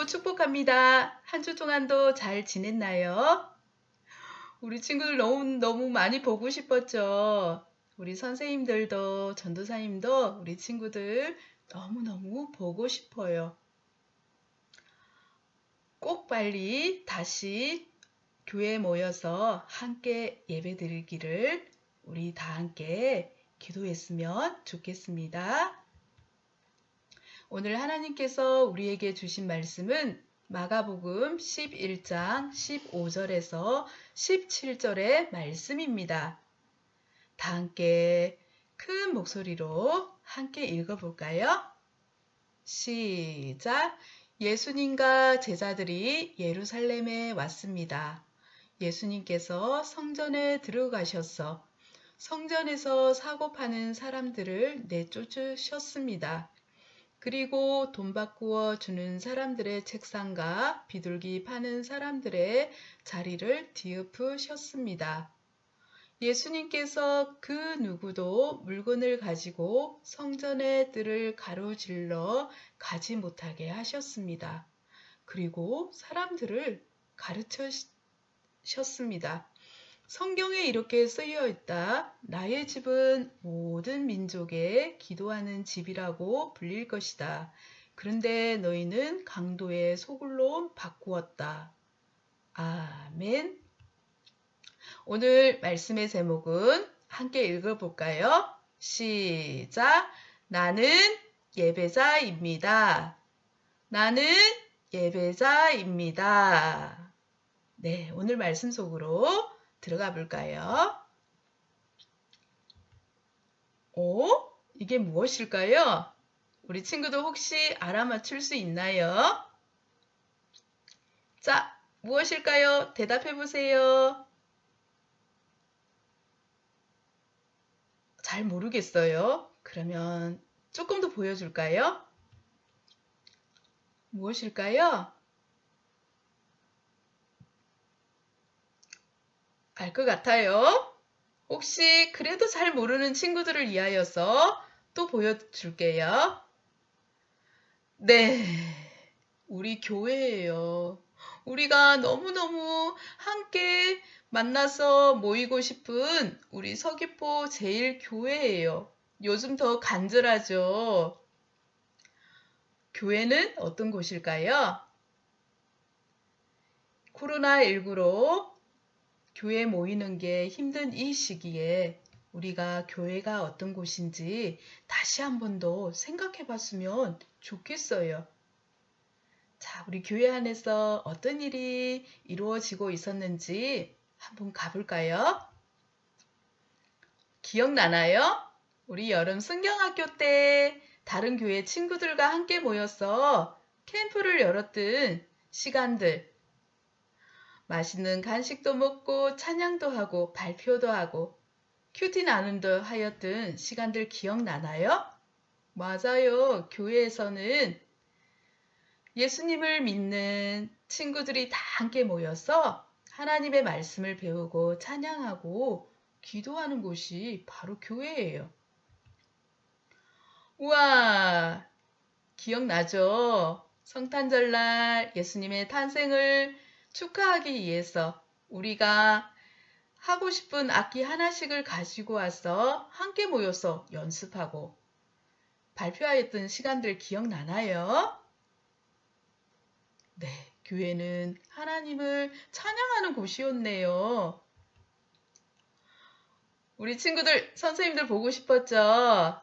친구 축복합니다. 한 주 동안도 잘 지냈나요? 우리 친구들 너무 많이 보고 싶었죠? 우리 선생님들도 전도사님도 우리 친구들 너무너무 보고 싶어요. 꼭 빨리 다시 교회에 모여서 함께 예배 드리기를 우리 다 함께 기도했으면 좋겠습니다. 오늘 하나님께서 우리에게 주신 말씀은 마가복음 11장 15절에서 17절의 말씀입니다. 다 함께 큰 목소리로 함께 읽어볼까요? 시작! 예수님과 제자들이 예루살렘에 왔습니다. 예수님께서 성전에 들어가셔서 성전에서 사고 파는 사람들을 내쫓으셨습니다. 그리고 돈 바꾸어 주는 사람들의 책상과 비둘기 파는 사람들의 자리를 뒤엎으셨습니다. 예수님께서 그 누구도 물건을 가지고 성전의 뜰을 가로질러 가지 못하게 하셨습니다. 그리고 사람들을 가르치셨습니다. 성경에 이렇게 쓰여 있다. 나의 집은 모든 민족에 기도하는 집이라고 불릴 것이다. 그런데 너희는 강도의 소굴로 바꾸었다. 아멘. 오늘 말씀의 제목은 함께 읽어볼까요? 시작! 나는 예배자입니다. 나는 예배자입니다. 네, 오늘 말씀 속으로 들어가 볼까요? 이게 무엇일까요? 우리 친구도 혹시 알아맞힐 수 있나요? 자, 무엇일까요? 대답해 보세요. 잘 모르겠어요. 그러면 조금 더 보여줄까요? 무엇일까요? 알 것 같아요. 혹시 그래도 잘 모르는 친구들을 위하여서 또 보여줄게요. 네, 우리 교회예요. 우리가 너무너무 함께 만나서 모이고 싶은 우리 서귀포 제1교회예요. 요즘 더 간절하죠. 교회는 어떤 곳일까요? 코로나19로 교회 모이는 게 힘든 이 시기에 우리가 교회가 어떤 곳인지 다시 한 번 더 생각해 봤으면 좋겠어요. 자, 우리 교회 안에서 어떤 일이 이루어지고 있었는지 한번 가볼까요? 기억나나요? 우리 여름 성경학교 때 다른 교회 친구들과 함께 모여서 캠프를 열었던 시간들. 맛있는 간식도 먹고 찬양도 하고 발표도 하고 큐티 나눔도 하였던 시간들 기억나나요? 맞아요. 교회에서는 예수님을 믿는 친구들이 다 함께 모여서 하나님의 말씀을 배우고 찬양하고 기도하는 곳이 바로 교회예요. 우와, 기억나죠? 성탄절날 예수님의 탄생을 축하하기 위해서 우리가 하고 싶은 악기 하나씩을 가지고 와서 함께 모여서 연습하고 발표하였던 시간들 기억나나요? 네, 교회는 하나님을 찬양하는 곳이었네요. 우리 친구들, 선생님들 보고 싶었죠?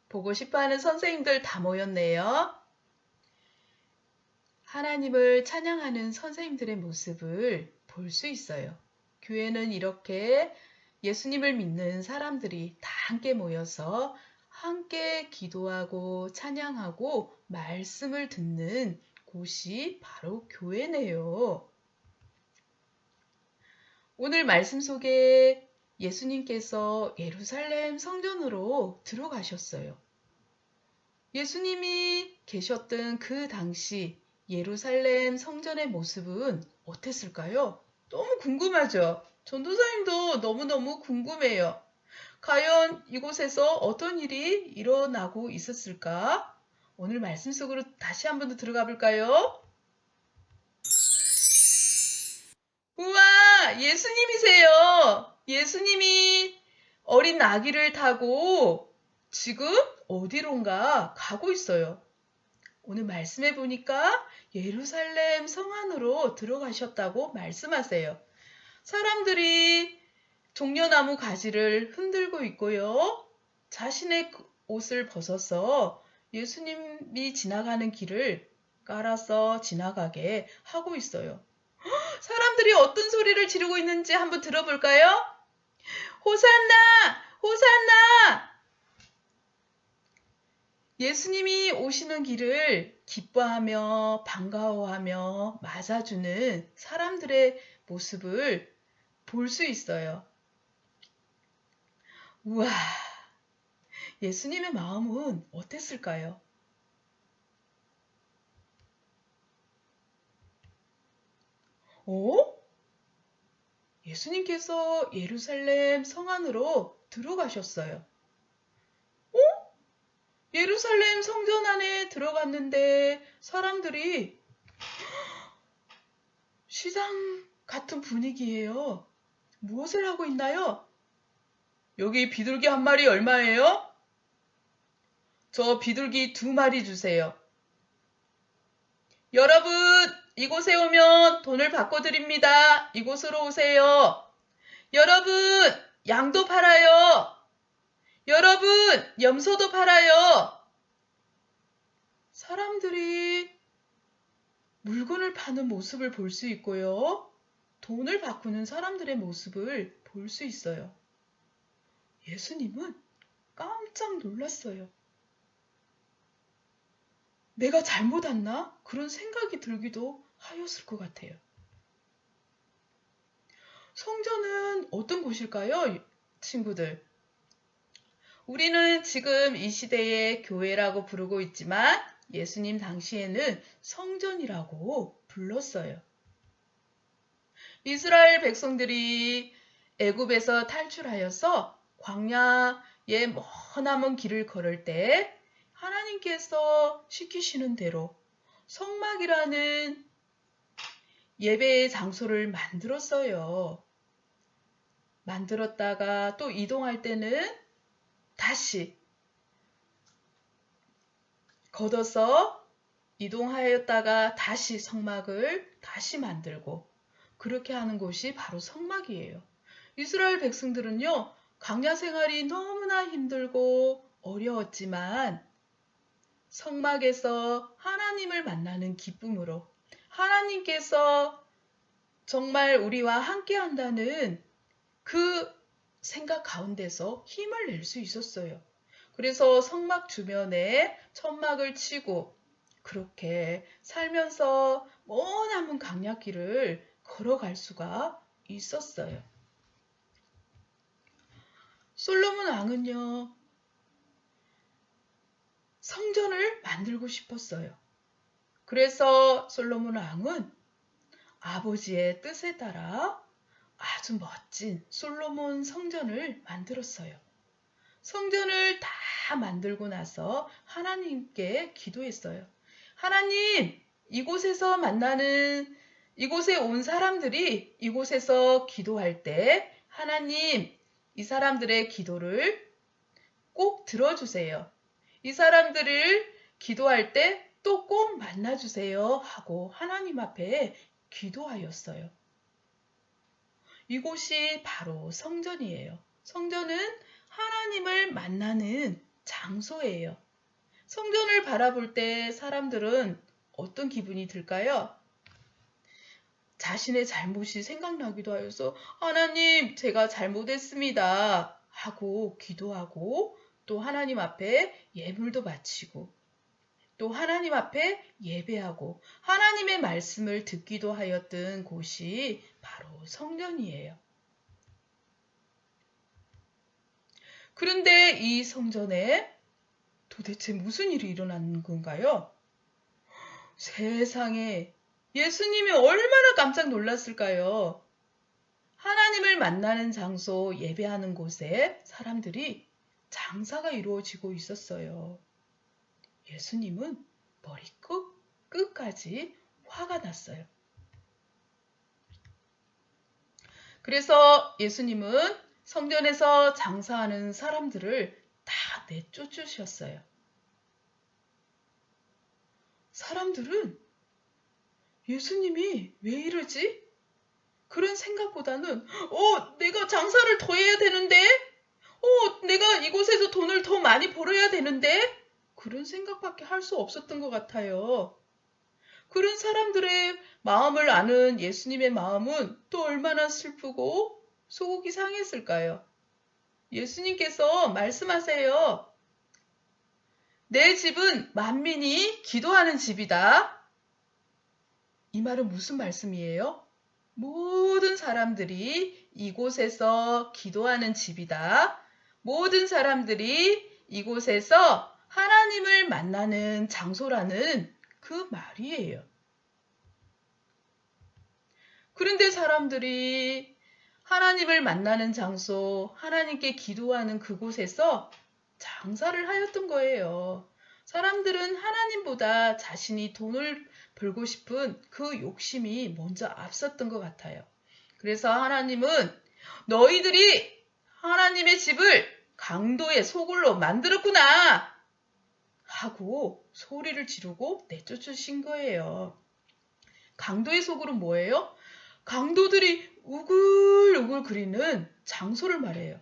보고 싶어하는 선생님들 다 모였네요. 하나님을 찬양하는 선생님들의 모습을 볼 수 있어요. 교회는 이렇게 예수님을 믿는 사람들이 다 함께 모여서 함께 기도하고 찬양하고 말씀을 듣는 곳이 바로 교회네요. 오늘 말씀 속에 예수님께서 예루살렘 성전으로 들어가셨어요. 예수님이 계셨던 그 당시 예루살렘 성전의 모습은 어땠을까요? 너무 궁금하죠? 전도사님도 너무너무 궁금해요. 과연 이곳에서 어떤 일이 일어나고 있었을까? 오늘 말씀 속으로 다시 한 번 더 들어가 볼까요? 우와, 예수님이세요. 예수님이 어린 아기를 타고 지금 어디론가 가고 있어요. 오늘 말씀해 보니까 예루살렘 성 안으로 들어가셨다고 말씀하세요. 사람들이 종려나무 가지를 흔들고 있고요. 자신의 옷을 벗어서 예수님이 지나가는 길을 깔아서 지나가게 하고 있어요. 사람들이 어떤 소리를 지르고 있는지 한번 들어볼까요? 호산나! 호산나! 예수님이 오시는 길을 기뻐하며 반가워하며 맞아주는 사람들의 모습을 볼 수 있어요. 우와, 예수님의 마음은 어땠을까요? 어? 예수님께서 예루살렘 성 안으로 들어가셨어요. 어? 예루살렘 성전 안에 들어갔는데 사람들이 시장 같은 분위기예요. 무엇을 하고 있나요? 여기 비둘기 한 마리 얼마예요? 저 비둘기 2마리 주세요. 여러분, 이곳에 오면 돈을 바꿔드립니다. 이곳으로 오세요. 여러분, 양도 팔아요. 여러분, 염소도 팔아요. 사람들이 물건을 파는 모습을 볼 수 있고요. 돈을 바꾸는 사람들의 모습을 볼 수 있어요. 예수님은 깜짝 놀랐어요. 내가 잘못 왔나? 그런 생각이 들기도 하였을 것 같아요. 성전은 어떤 곳일까요, 친구들? 우리는 지금 이 시대에 교회라고 부르고 있지만 예수님 당시에는 성전이라고 불렀어요. 이스라엘 백성들이 애굽에서 탈출하여서 광야의 머나먼 길을 걸을 때 하나님께서 시키시는 대로 성막이라는 예배의 장소를 만들었어요. 만들었다가 또 이동할 때는 다시 걷어서 이동하였다가 다시 성막을 다시 만들고 그렇게 하는 곳이 바로 성막이에요. 이스라엘 백성들은요, 광야 생활이 너무나 힘들고 어려웠지만 성막에서 하나님을 만나는 기쁨으로 하나님께서 정말 우리와 함께 한다는 그 생각 가운데서 힘을 낼 수 있었어요. 그래서 성막 주변에 천막을 치고 그렇게 살면서 머나먼 광야길을 걸어갈 수가 있었어요. 솔로몬 왕은요, 성전을 만들고 싶었어요. 그래서 솔로몬 왕은 아버지의 뜻에 따라 아주 멋진 솔로몬 성전을 만들었어요. 성전을 다 만들고 나서 하나님께 기도했어요. 하나님, 이곳에 온 사람들이 이곳에서 기도할 때 하나님, 이 사람들의 기도를 꼭 들어주세요. 이 사람들을 기도할 때 또 꼭 만나주세요 하고 하나님 앞에 기도하였어요. 이곳이 바로 성전이에요. 성전은 하나님을 만나는 장소예요. 성전을 바라볼 때 사람들은 어떤 기분이 들까요? 자신의 잘못이 생각나기도 하여서 하나님, 제가 잘못했습니다 하고 기도하고 또 하나님 앞에 예물도 바치고 또 하나님 앞에 예배하고 하나님의 말씀을 듣기도 하였던 곳이 바로 성전이에요. 그런데 이 성전에 도대체 무슨 일이 일어나는 건가요? 세상에 예수님이 얼마나 깜짝 놀랐을까요? 하나님을 만나는 장소, 예배하는 곳에 사람들이 장사가 이루어지고 있었어요. 예수님은 머리끝 끝까지 화가 났어요. 그래서 예수님은 성전에서 장사하는 사람들을 다 내쫓으셨어요. 사람들은 예수님이 왜 이러지? 그런 생각보다는 내가 장사를 더 해야 되는데? 내가 이곳에서 돈을 더 많이 벌어야 되는데? 그런 생각밖에 할 수 없었던 것 같아요. 그런 사람들의 마음을 아는 예수님의 마음은 또 얼마나 슬프고 속이 상했을까요? 예수님께서 말씀하세요. 내 집은 만민이 기도하는 집이다. 이 말은 무슨 말씀이에요? 모든 사람들이 이곳에서 기도하는 집이다. 모든 사람들이 이곳에서 하나님을 만나는 장소라는 그 말이에요. 그런데 사람들이 하나님을 만나는 장소, 하나님께 기도하는 그곳에서 장사를 하였던 거예요. 사람들은 하나님보다 자신이 돈을 벌고 싶은 그 욕심이 먼저 앞섰던 것 같아요. 그래서 하나님은 너희들이 하나님의 집을 강도의 소굴로 만들었구나 하고 소리를 지르고 내쫓으신 거예요. 강도의 소굴은 뭐예요? 강도들이 우글우글 그리는 장소를 말해요.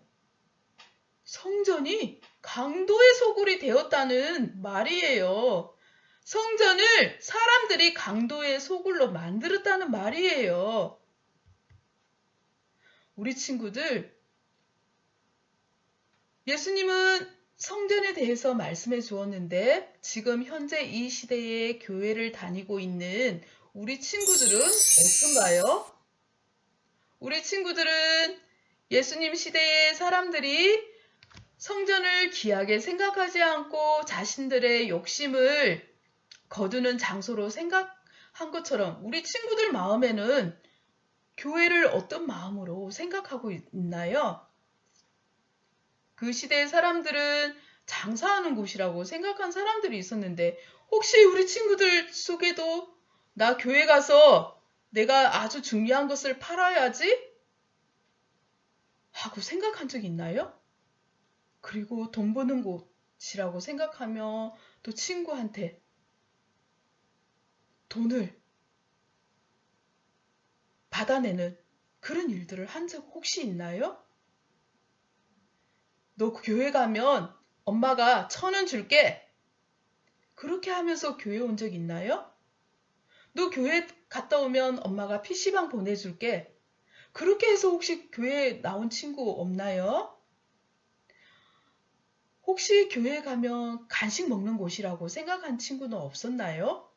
성전이 강도의 소굴이 되었다는 말이에요. 성전을 사람들이 강도의 소굴로 만들었다는 말이에요. 우리 친구들, 예수님은 성전에 대해서 말씀해 주었는데 지금 현재 이 시대에 교회를 다니고 있는 우리 친구들은 어떤가요? 우리 친구들은 예수님 시대의 사람들이 성전을 귀하게 생각하지 않고 자신들의 욕심을 거두는 장소로 생각한 것처럼 우리 친구들 마음에는 교회를 어떤 마음으로 생각하고 있나요? 그 시대의 사람들은 장사하는 곳이라고 생각한 사람들이 있었는데 혹시 우리 친구들 속에도 나 교회 가서 내가 아주 중요한 것을 팔아야지? 하고 생각한 적 있나요? 그리고 돈 버는 곳이라고 생각하며 또 친구한테 돈을 받아내는 그런 일들을 한 적 혹시 있나요? 너 교회 가면 엄마가 1,000원 줄게. 그렇게 하면서 교회 온 적 있나요? 너 교회 갔다 오면 엄마가 PC방 보내줄게. 그렇게 해서 혹시 교회에 나온 친구 없나요? 혹시 교회 가면 간식 먹는 곳이라고 생각한 친구는 없었나요?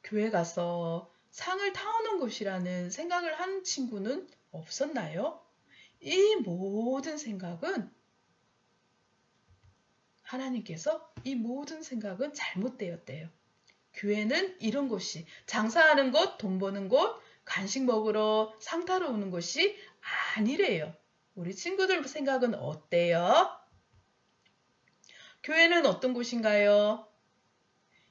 교회 가서 상을 타오는 곳이라는 생각을 한 친구는 없었나요? 이 모든 생각은 하나님께서 이 모든 생각은 잘못되었대요. 교회는 이런 곳이 장사하는 곳, 돈 버는 곳, 간식 먹으러 상 타러 오는 곳이 아니래요. 우리 친구들 생각은 어때요? 교회는 어떤 곳인가요?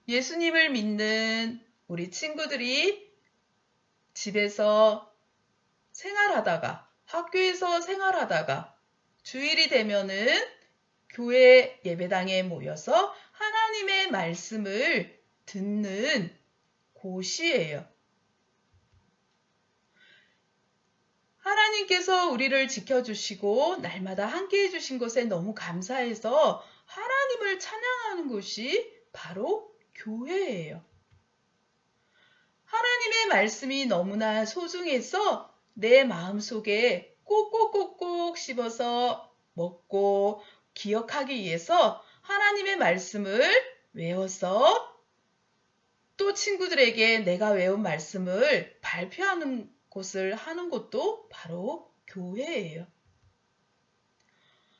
예수님을 믿는 우리 친구들이 집에서 생활하다가 학교에서 생활하다가 주일이 되면은 교회 예배당에 모여서 하나님의 말씀을 듣는 곳이에요. 하나님께서 우리를 지켜주시고 날마다 함께 해주신 것에 너무 감사해서 하나님을 찬양하는 곳이 바로 교회예요. 하나님의 말씀이 너무나 소중해서 내 마음속에 꼭꼭꼭꼭 씹어서 먹고 기억하기 위해서 하나님의 말씀을 외워서 또 친구들에게 내가 외운 말씀을 발표하는 곳을 하는 것도 바로 교회예요.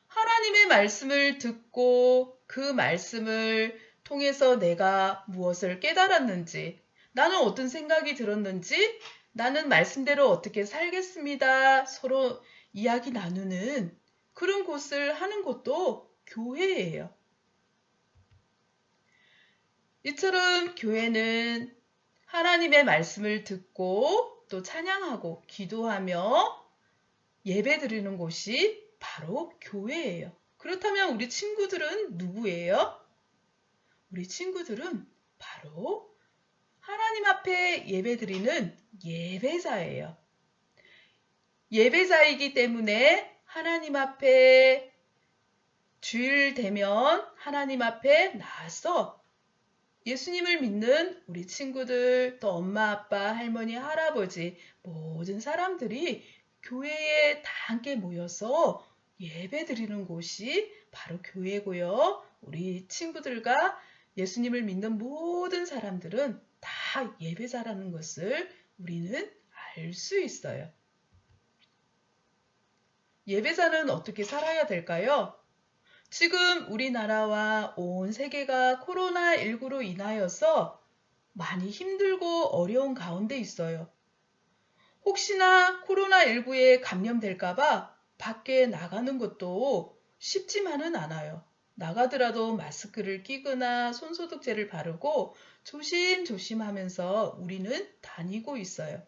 하나님의 말씀을 듣고 그 말씀을 통해서 내가 무엇을 깨달았는지, 나는 어떤 생각이 들었는지, 나는 말씀대로 어떻게 살겠습니다. 서로 이야기 나누는 그런 곳을 하는 것도 교회예요. 이처럼 교회는 하나님의 말씀을 듣고 또 찬양하고 기도하며 예배 드리는 곳이 바로 교회예요. 그렇다면 우리 친구들은 누구예요? 우리 친구들은 바로 하나님 앞에 예배 드리는 예배자예요. 예배자이기 때문에 하나님 앞에 주일 되면 하나님 앞에 나와서 예수님을 믿는 우리 친구들, 또 엄마, 아빠, 할머니, 할아버지 모든 사람들이 교회에 다 함께 모여서 예배 드리는 곳이 바로 교회고요. 우리 친구들과 예수님을 믿는 모든 사람들은 다 예배자라는 것을 우리는 알 수 있어요. 예배자는 어떻게 살아야 될까요? 지금 우리나라와 온 세계가 코로나19로 인하여서 많이 힘들고 어려운 가운데 있어요. 혹시나 코로나19에 감염될까봐 밖에 나가는 것도 쉽지만은 않아요. 나가더라도 마스크를 끼거나 손소독제를 바르고 조심조심 하면서 우리는 다니고 있어요.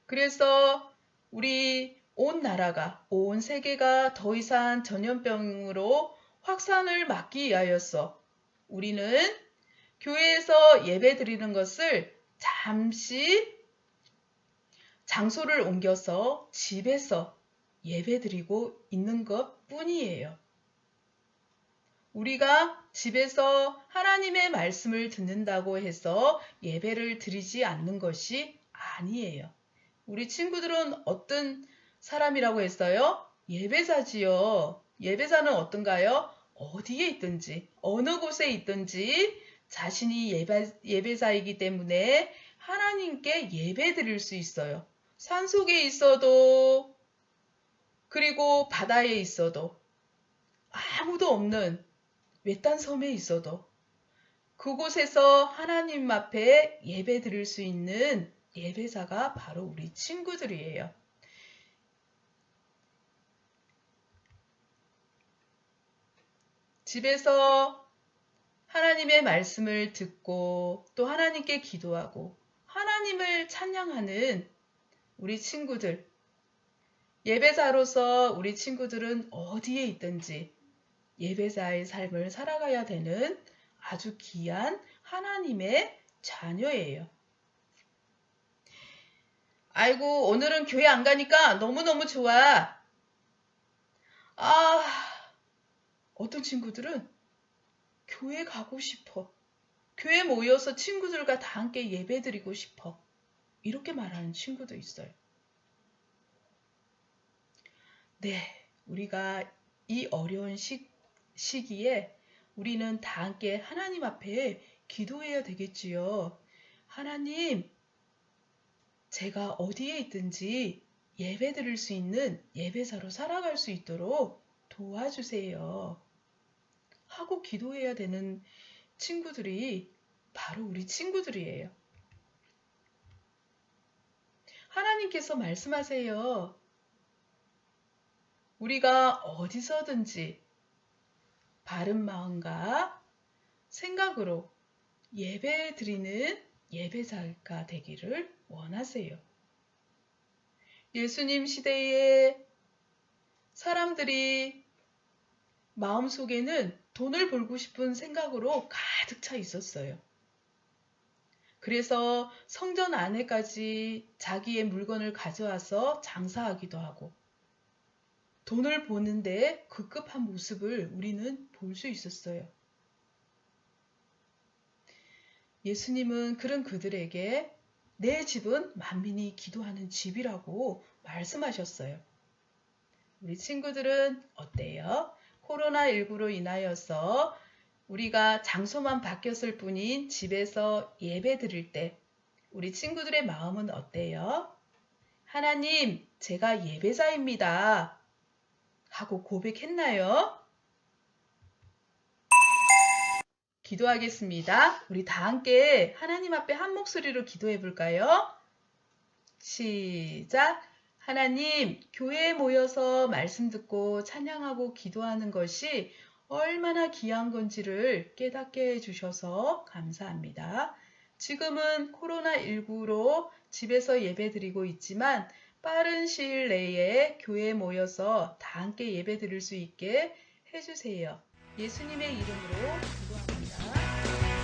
그래서 우리 온 나라가, 온 세계가 더 이상 전염병으로 확산을 막기 위하여서 우리는 교회에서 예배 드리는 것을 잠시 장소를 옮겨서 집에서 예배 드리고 있는 것 뿐이에요. 우리가 집에서 하나님의 말씀을 듣는다고 해서 예배를 드리지 않는 것이 아니에요. 우리 친구들은 어떤 사람이라고 했어요? 예배자지요. 예배자는 어떤가요? 어디에 있든지, 어느 곳에 있든지 자신이 예배자이기 때문에 하나님께 예배 드릴 수 있어요. 산속에 있어도, 그리고 바다에 있어도, 아무도 없는 외딴 섬에 있어도 그곳에서 하나님 앞에 예배 드릴 수 있는 예배자가 바로 우리 친구들이에요. 집에서 하나님의 말씀을 듣고 또 하나님께 기도하고 하나님을 찬양하는 우리 친구들, 예배자로서 우리 친구들은 어디에 있든지 예배자의 삶을 살아가야 되는 아주 귀한 하나님의 자녀예요. 아이고, 오늘은 교회 안 가니까 너무너무 좋아. 어떤 친구들은 교회 가고 싶어. 교회 모여서 친구들과 다 함께 예배 드리고 싶어. 이렇게 말하는 친구도 있어요. 네, 우리가 이 어려운 시기에 우리는 다 함께 하나님 앞에 기도해야 되겠지요. 하나님, 제가 어디에 있든지 예배 드릴 수 있는 예배자로 살아갈 수 있도록 도와주세요. 하고 기도해야 되는 친구들이 바로 우리 친구들이에요. 하나님께서 말씀하세요. 우리가 어디서든지 바른 마음과 생각으로 예배 드리는 예배자가 되기를 원하세요. 예수님 시대에 사람들이 마음속에는 돈을 벌고 싶은 생각으로 가득 차 있었어요. 그래서 성전 안에까지 자기의 물건을 가져와서 장사하기도 하고 돈을 버는데 급급한 모습을 우리는 볼 수 있었어요. 예수님은 그런 그들에게 내 집은 만민이 기도하는 집이라고 말씀하셨어요. 우리 친구들은 어때요? 코로나19로 인하여서 우리가 장소만 바뀌었을 뿐인 집에서 예배 드릴 때 우리 친구들의 마음은 어때요? 하나님, 제가 예배자입니다. 하고 고백했나요? 기도하겠습니다. 우리 다 함께 하나님 앞에 한 목소리로 기도해 볼까요? 시작! 하나님, 교회에 모여서 말씀 듣고 찬양하고 기도하는 것이 얼마나 귀한 건지를 깨닫게 해주셔서 감사합니다. 지금은 코로나19로 집에서 예배드리고 있지만 빠른 시일 내에 교회에 모여서 다 함께 예배드릴 수 있게 해주세요. 예수님의 이름으로 기도합니다.